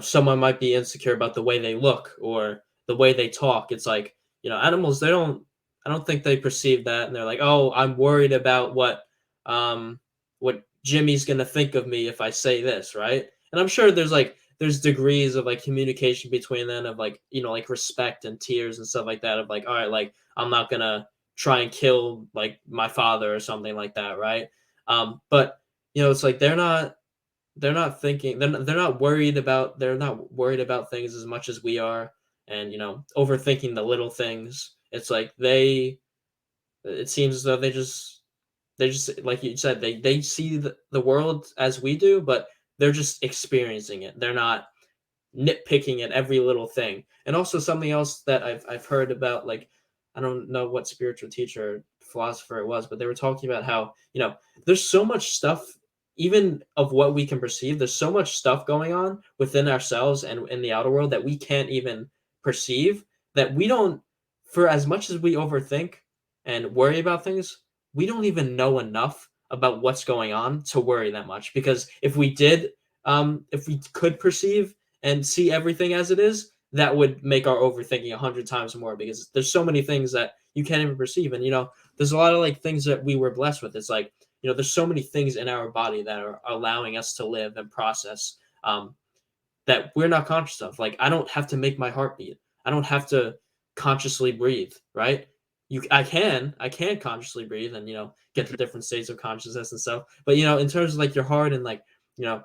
someone might be insecure about the way they look or the way they talk. It's like animals, they don't I don't think they perceive that, and they're like, oh, I'm worried about um what Jimmy's gonna think of me if I say this, right? And I'm sure there's degrees of like communication between them of like like respect and tears and stuff like that of like, all right, like I'm not gonna try and kill like my father or something like that, right? But it's like they're not worried about things as much as we are, and overthinking the little things. It's like it seems as though they just like you said, they see the world as we do, but they're just experiencing it. They're not nitpicking at every little thing. And also something else that I've heard about, like I don't know what spiritual teacher or philosopher it was, but they were talking about how, there's so much stuff even of what we can perceive. There's so much stuff going on within ourselves and in the outer world that we can't even perceive, that we don't, for as much as we overthink and worry about things, we don't even know enough about what's going on to worry that much. Because if we could perceive and see everything as it is, that would make our overthinking 100 times more, because there's so many things that you can't even perceive. And there's a lot of like things that we were blessed with. It's like there's so many things in our body that are allowing us to live and process, that we're not conscious of. Like I don't have to make my heart beat. I don't have to consciously breathe, right? I can consciously breathe and get to different states of consciousness and stuff. But in terms of like your heart and like you know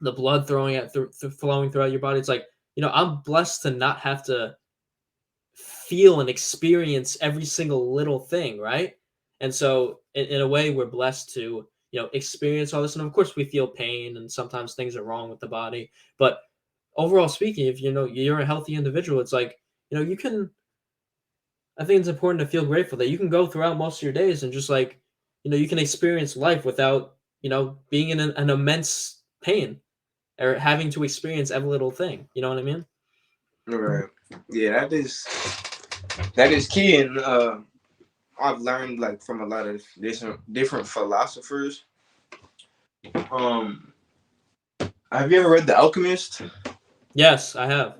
the blood flowing throughout your body. It's like, I'm blessed to not have to feel and experience every single little thing, right? And so in a way we're blessed to, experience all this. And of course we feel pain and sometimes things are wrong with the body. But overall speaking, if you're a healthy individual, it's like, you can I think it's important to feel grateful that you can go throughout most of your days and just like, you can experience life without, being in an immense pain or having to experience every little thing. You know what I mean? Right. Yeah, that is key, and I've learned like from a lot of different philosophers. Um, have you ever read The Alchemist? Yes, I have.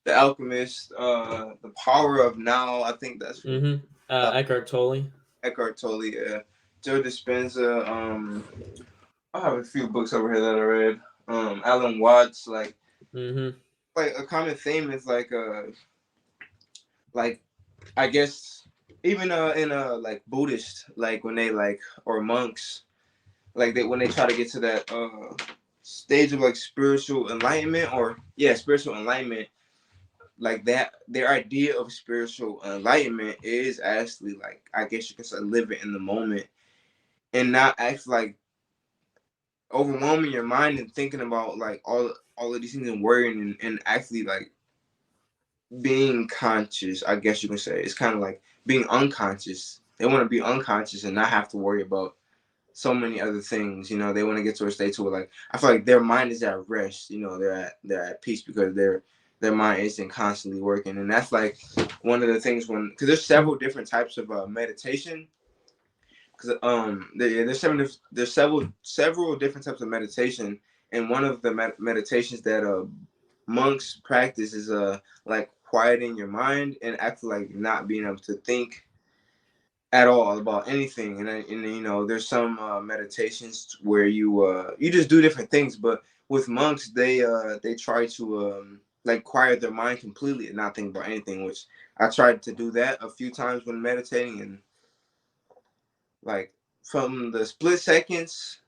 The Alchemist, The Power of Now. I think that's Eckhart Tolle. Eckhart Tolle. Joe Dispenza. I have a few books over here that I read. Alan Watts. Like a common theme is like I guess even in like Buddhist, like when they like, or monks, like when they try to get to that stage of like spiritual enlightenment, or spiritual enlightenment, like that, their idea of spiritual enlightenment is actually, like, I guess you can say, living in the moment and not act like overwhelming your mind and thinking about like all of these things and worrying, and actually like being conscious. I guess you can say it's kind of like being unconscious. They want to be unconscious and not have to worry about so many other things. They want to get to a state where, like, I feel like their mind is at rest. They're at peace because their mind isn't constantly working. And that's like one of the things, because there's several different types of meditation. Because there's several different types of meditation, and one of the meditations that monks practice is like quieting your mind and actually like not being able to think at all about anything. And there's some meditations where you just do different things, but with monks they try to like quiet their mind completely and not think about anything, which I tried to do that a few times when meditating. And like from the split seconds,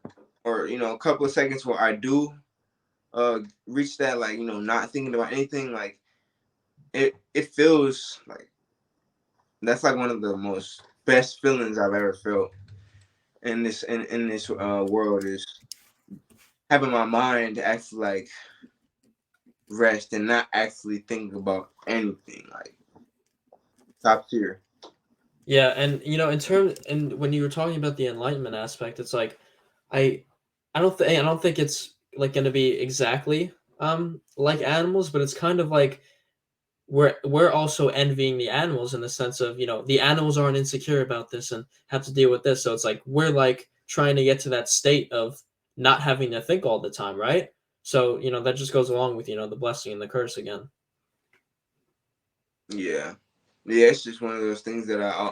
or a couple of seconds where I do reach that, like, not thinking about anything, like it feels like that's like one of the most best feelings I've ever felt in this world, is having my mind actually like rest and not actually think about anything. Like, top tier. Yeah, and and when you were talking about the enlightenment aspect, it's like I I don't think it's like going to be exactly like animals, but it's kind of like we're also envying the animals in the sense of, the animals aren't insecure about this and have to deal with this. So it's like we're like trying to get to that state of not having to think all the time, right? So, that just goes along with, the blessing and the curse again. Yeah. Yeah, it's just one of those things that I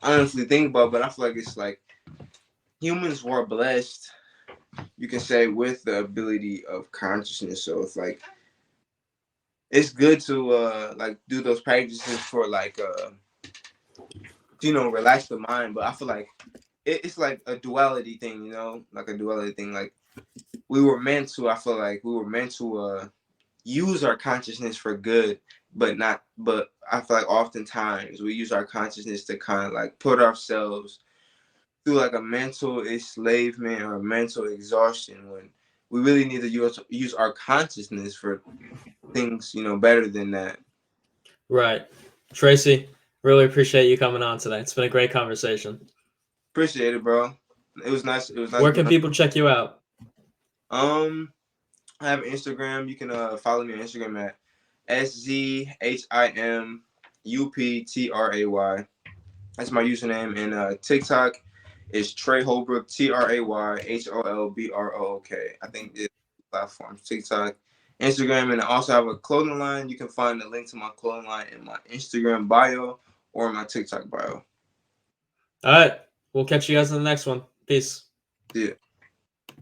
honestly think about, but I feel like it's like humans were blessed, you can say, with the ability of consciousness. So it's like it's good to like do those practices for like relax the mind. But I feel like it's like a duality thing, like a duality thing. Like I feel like we were meant to use our consciousness for good, but I feel like oftentimes we use our consciousness to kind of like put ourselves through like a mental enslavement or mental exhaustion, when we really need to use our consciousness for things, better than that. Right. Tracy, really appreciate you coming on today. It's been a great conversation. Appreciate it, bro. It was nice. Where can people check you out? I have Instagram. You can follow me on Instagram at SZHIMUPTRAY. That's my username. And TikTok is Trey Holbrook, TrayHolbrook. I think it's platforms: TikTok, Instagram, and I also have a clothing line. You can find the link to my clothing line in my Instagram bio or my TikTok bio. All right. We'll catch you guys in the next one. Peace. Yeah.